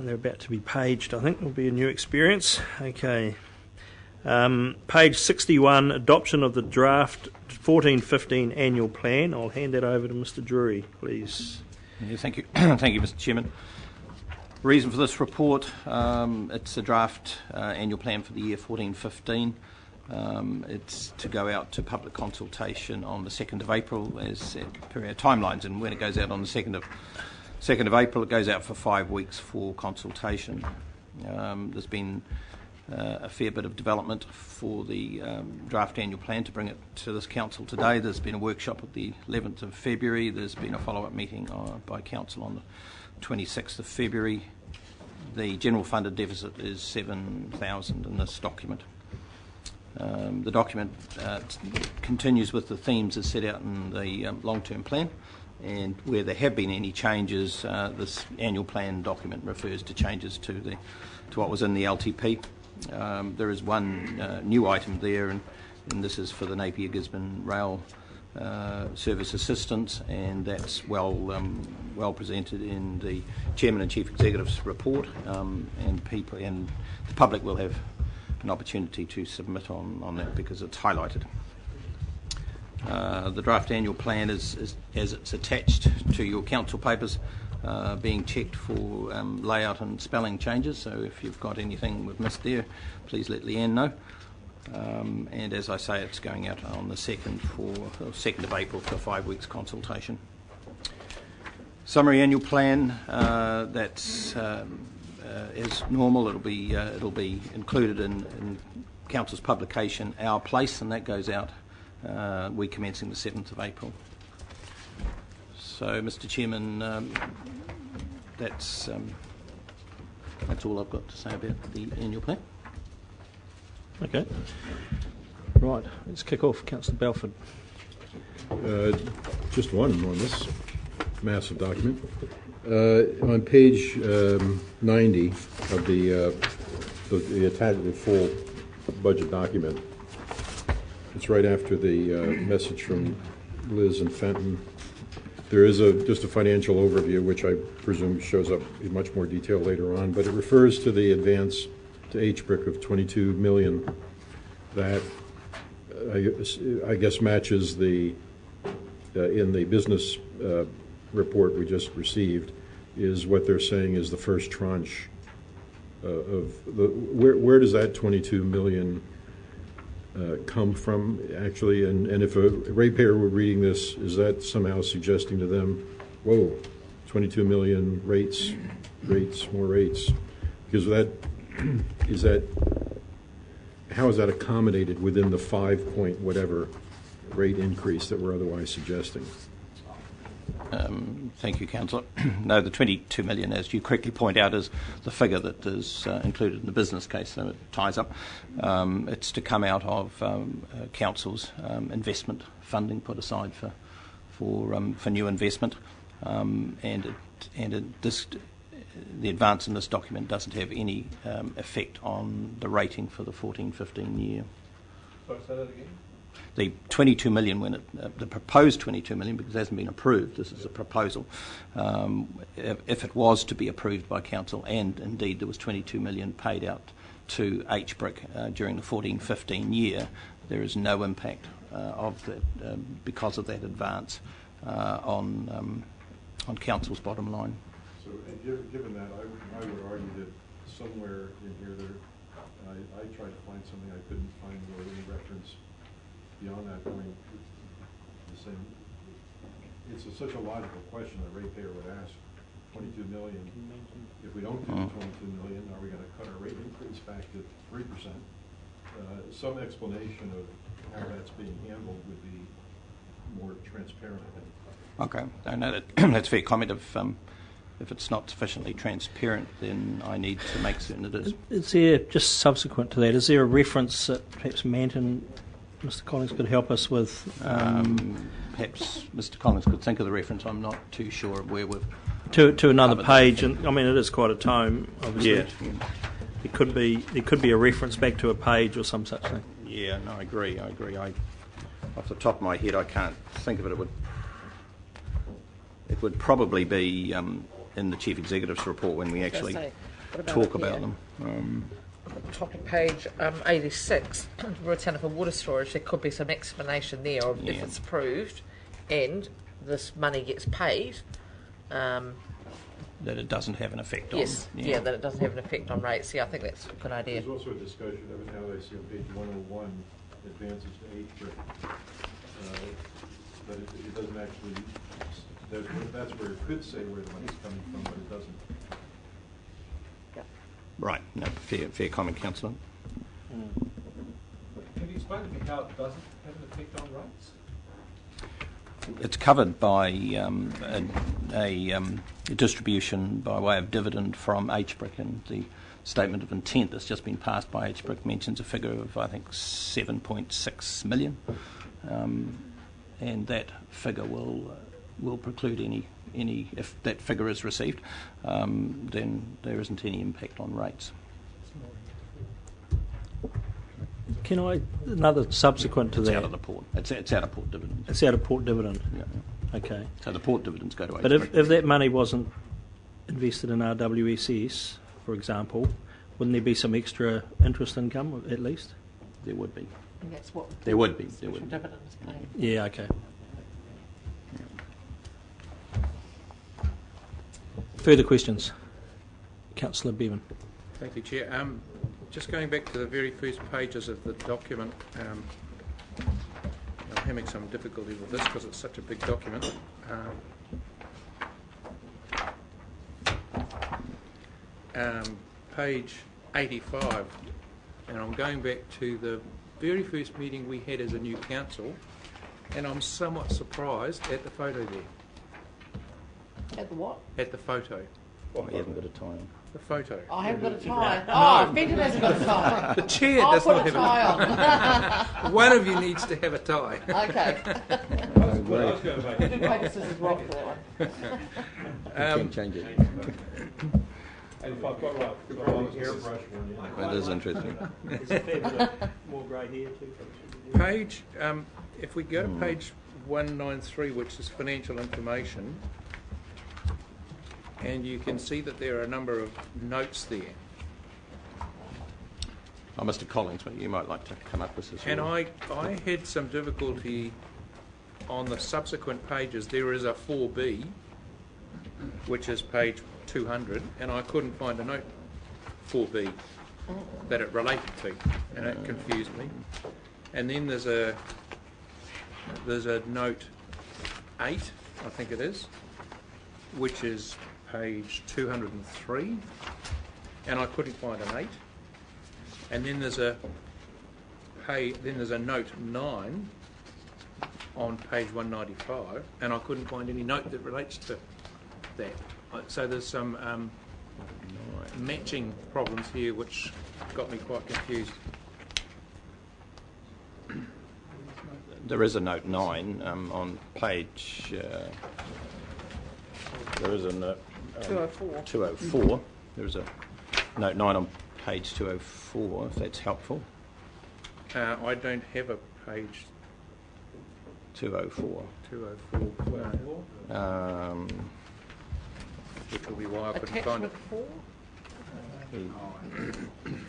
They're about to be paged, I think. It'll be a new experience. Okay. Page 61, adoption of the draft 14-15 annual plan. I'll hand that over to Mr. Drury, please. Yeah, thank you. Thank you, Mr. Chairman. Reason for this report, it's a draft annual plan for the year 14-15. It's to go out to public consultation on the 2nd of April as per our timelines, and when it goes out on the 2nd of April, it goes out for 5 weeks for consultation. There's been a fair bit of development for the draft annual plan to bring it to this council today. There's been a workshop at the 11th of February. There's been a follow-up meeting by council on the 26th of February. The general funded deficit is 7,000 in this document. The document continues with the themes as set out in the long-term plan, and where there have been any changes, this annual plan document refers to changes to what was in the LTP. There is one new item there, and this is for the Napier-Gisborne Rail Service Assistance, and that's well presented in the Chairman and Chief Executive's report, and the public will have an opportunity to submit on that because it's highlighted. The draft annual plan is as it's attached to your council papers, being checked for layout and spelling changes, so if you've got anything we've missed there, please let Leanne know. And as I say, it's going out on the 2nd of April for 5 weeks consultation. Summary annual plan, that's as normal. It'll be included in council's publication Our Place, and that goes out week commencing the 7th of April. So, Mr. Chairman, that's all I've got to say about the annual plan. Okay. Right, let's kick off. Councillor Balfour. Just one on this massive document. On page 90 of the full budget document, it's right after the message from Liz and Fenton. There is just a financial overview, which I presume shows up in much more detail later on, but it refers to the advance to HBRC of $22 million that I guess matches the in the business report we just received, is what they're saying is the first tranche of the where does that $22 million come from actually, and if a ratepayer were reading this, is that somehow suggesting to them, whoa, 22 million rates, more rates? Because how is that accommodated within the 5 point whatever rate increase that we're otherwise suggesting? Thank you, Councillor. No, the 22 million, as you correctly point out, is the figure that is included in the business case, so it ties up. It's to come out of Council's investment funding put aside for new investment, the advance in this document doesn't have any effect on the rating for the 14-15 year. Sorry, say that again? The 22 million, the proposed 22 million, because it hasn't been approved, this is a proposal. If it was to be approved by council, and indeed there was 22 million paid out to HBRC during the 14-15 year, there is no impact of that because of that advance on council's bottom line. So, given that, I would argue that somewhere in here, I tried to find something, I couldn't find really any reference beyond that point. The same. It's such a logical question a ratepayer would ask. 22 million. If we don't do the 22 million, are we going to cut our rate increase back to 3%? Some explanation of how that's being handled would be more transparent, I think. Okay, I know that's a fair comment. If it's not sufficiently transparent, then I need to make certain it is. Is there, just subsequent to that, is there a reference that perhaps Manton, Mr. Collins, could help us with? Perhaps Mr. Collins could think of the reference. I'm not too sure of where we've to another page, and I mean it is quite a tome, obviously. Yeah. There could be a reference back to a page or some such thing. Yeah, no, I agree. Off the top of my head, I can't think of it. It would probably be in the Chief Executive's report when we actually Say, what about talk up about here? them. Top of page 86, return for water storage, there could be some explanation there of if Yeah. it's approved and this money gets paid. That it doesn't have an effect on. Yes, yeah, that it doesn't have an effect on rates. Yeah, I think that's a good idea. There's also a discussion of it now, I see on page 101, advances to HBRC. But it doesn't actually, that's where it could say where the money's coming from, but it doesn't. Right, no, fair comment, Councillor. Can you explain to me how it doesn't have an effect on rates? It's covered by a distribution by way of dividend from HBRC, and the statement of intent that's just been passed by HBRC mentions a figure of, I think, 7.6 million, and that figure will preclude any if that figure is received, then there isn't any impact on rates. Can I, another subsequent to It's that? out of the port. It's out of port dividends. It's out of port dividend. Yeah. Okay. So the port dividends go to HBRC. But if that money wasn't invested in RWSS, for example, wouldn't there be some extra interest income at least? There would be. And that's what There would be. There special would be. dividends pay. Yeah, okay. Further questions? Councillor Bevan. Thank you, Chair. Just going back to the very first pages of the document, I'm having some difficulty with this because it's such a big document. Page 85, and I'm going back to the very first meeting we had as a new council, and I'm somewhat surprised at the photo there. At the what? At the photo. Oh, he hasn't got a tie on. The photo. I haven't got a tie. Oh, Benton hasn't got a tie. The chair I'll does put not a have tie on. One of you needs to have a tie. Okay. Great. Do paper, scissors, rock for that one. You can change it. Airbrush one, yeah. That is interesting. There's a fair bit of more grey hair too. Page, if we go to page 193, which is financial information, and you can see that there are a number of notes there. Oh, Mr. Collins, you might like to come up with this. And I had some difficulty on the subsequent pages. There is a 4B, which is page 200, and I couldn't find a note 4B that it related to, and it confused me. And then there's a note 8, I think it is, which is page 203, and I couldn't find an 8. And then there's a note 9 on page 195, and I couldn't find any note that relates to that. So there's some matching problems here, which got me quite confused. There is a note 9 on page. There is a note 204. 204. There is a note 9 on page 204. If that's helpful. I don't have a page 204. 204, which will be why I couldn't find it. Attachment 4?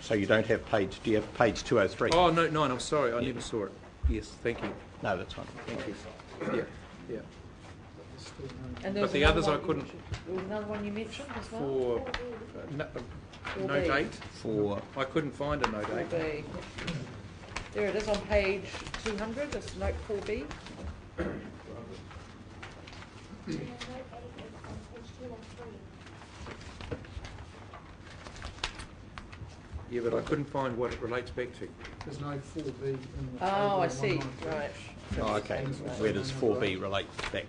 So you don't have page. Do you have page 203? Oh, note 9, I'm sorry, I never saw it. Yes, thank you. No, that's fine. Thank you. Yeah. And But the others I couldn't. There was another one you mentioned as well? For note 8, For I couldn't find a note 8. 4B. There it is on page 200, it's note 4B. Yeah, but I couldn't find what it relates back to. There's no 4B in the Oh, I table see, 193. right. oh, okay. Where does 4B relate back?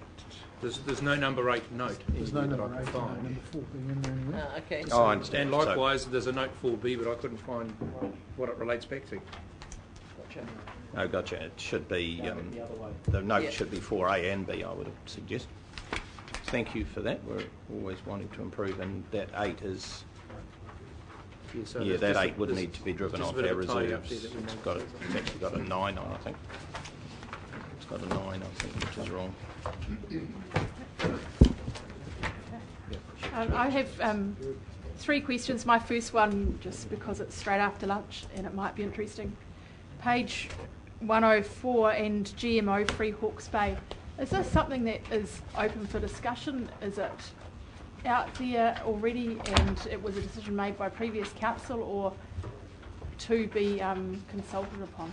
There's no number 8 note There's no that number I 8, could no find. number 4B in there anywhere. Okay. Oh, I understand. And likewise, there's a note 4B, but I couldn't find what it relates back to. Gotcha. Oh, gotcha. It should be, the note Yeah. should be 4A and B, I would suggest. Thank you for that. We're always wanting to improve, and that 8 is, So yeah, there's that just 8 would need to be driven just off a bit our of a tidy up reserves. there that we It's need. got, it's actually got a 9 on, I think. It's got a 9, I think, which is wrong. I have three questions. My first one, just because it's straight after lunch and it might be interesting. Page 104 and GMO-free Hawke's Bay. Is this something that is open for discussion? Is it out there already and it was a decision made by previous council, or to be consulted upon?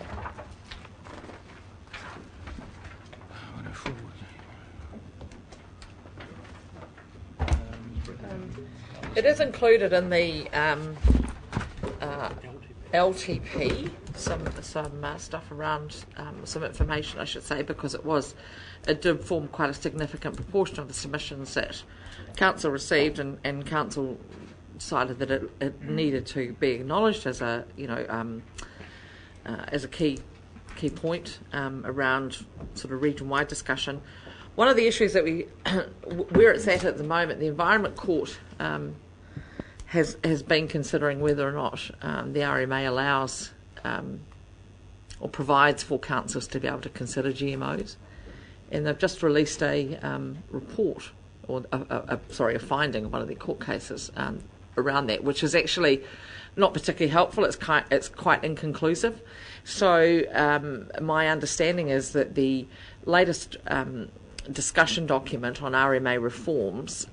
It is included in the LTP, some stuff around some information, I should say, because it did form quite a significant proportion of the submissions that council received, and council decided that it needed to be acknowledged as a key point around sort of region-wide discussion. One of the issues that where it's at the moment, the Environment Court has been considering whether or not the RMA allows or provides for councils to be able to consider GMOs, and they've just released a report, or a finding of one of their court cases around that, which is actually not particularly helpful. It's quite inconclusive. So my understanding is that the latest discussion document on RMA reforms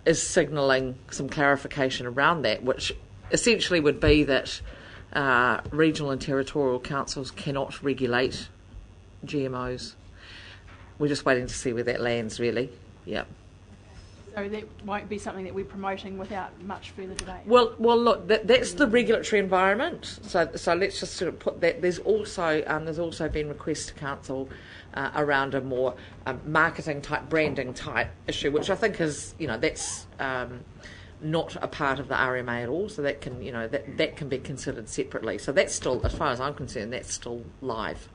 is signalling some clarification around that, which essentially would be that regional and territorial councils cannot regulate GMOs. We're just waiting to see where that lands, really. Yeah. So that won't be something that we're promoting without much further debate. Well, look, that's the regulatory environment. So let's just sort of put that. There's also been requests to council around a more marketing type, branding type issue, which I think is, that's not a part of the RMA at all. So that can, that can be considered separately. So that's still, as far as I'm concerned, that's still live.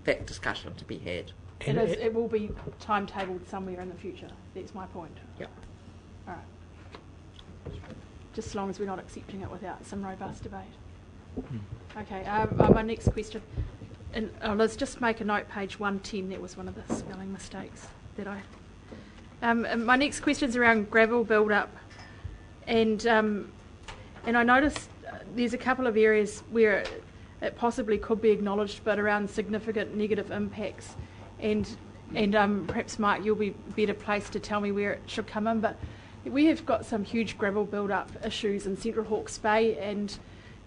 That discussion to be had. It will be timetabled somewhere in the future. That's my point. Yep. All right. Just as long as we're not accepting it without some robust debate. Okay. My next question, and let's just make a note. Page 110. That was one of the spelling mistakes that I. My next question is around gravel build-up, and I noticed there's a couple of areas where it possibly could be acknowledged, but around significant negative impacts. And perhaps, Mark, you'll be better placed to tell me where it should come in. But we have got some huge gravel build-up issues in Central Hawke's Bay, and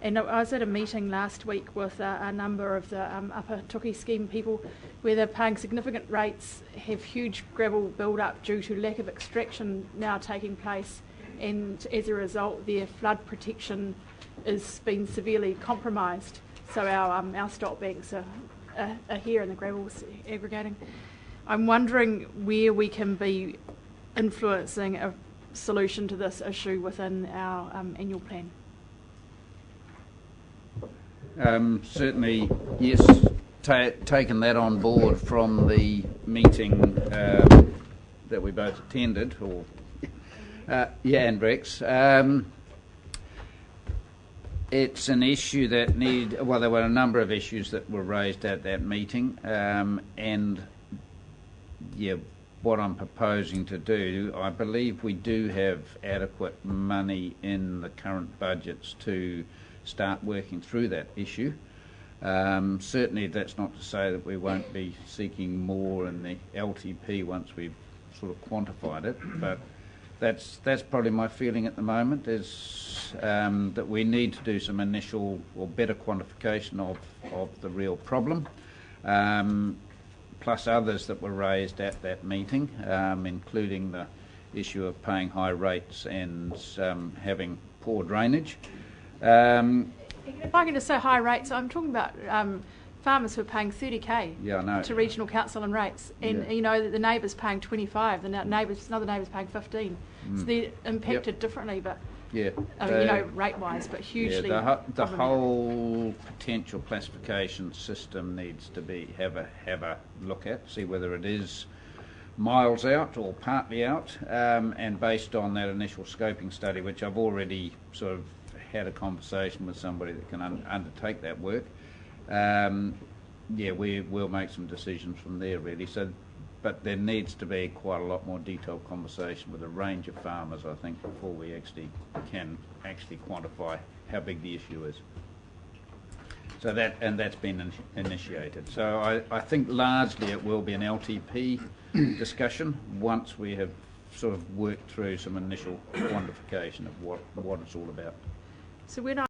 I was at a meeting last week with a number of the Upper Tuki scheme people, where they're paying significant rates, have huge gravel build-up due to lack of extraction now taking place, and as a result, their flood protection is being severely compromised. So our stock banks are here and the gravel's aggregating. I'm wondering where we can be influencing a solution to this issue within our annual plan. Certainly, yes, taken that on board from the meeting that we both attended, and Rex. It's an issue that there were a number of issues that were raised at that meeting, what I'm proposing to do, I believe we do have adequate money in the current budgets to start working through that issue. Certainly that's not to say that we won't be seeking more in the LTP once we've sort of quantified it, but that's probably my feeling at the moment, is that we need to do some initial or better quantification of the real problem, plus others that were raised at that meeting, including the issue of paying high rates and having poor drainage. If I can just say high rates, I'm talking about farmers who are paying 30k to regional council and rates, and the neighbours paying 25, another neighbour's paying 15. So they're impacted differently, but rate-wise, but hugely. The whole potential classification system needs to have a look at, see whether it is miles out or partly out, and based on that initial scoping study, which I've already sort of had a conversation with somebody that can undertake that work. We will make some decisions from there, really. So but there needs to be quite a lot more detailed conversation with a range of farmers, I think, before we can quantify how big the issue is. So that's been initiated. So I think largely it will be an LTP discussion once we have sort of worked through some initial quantification of what it's all about. So when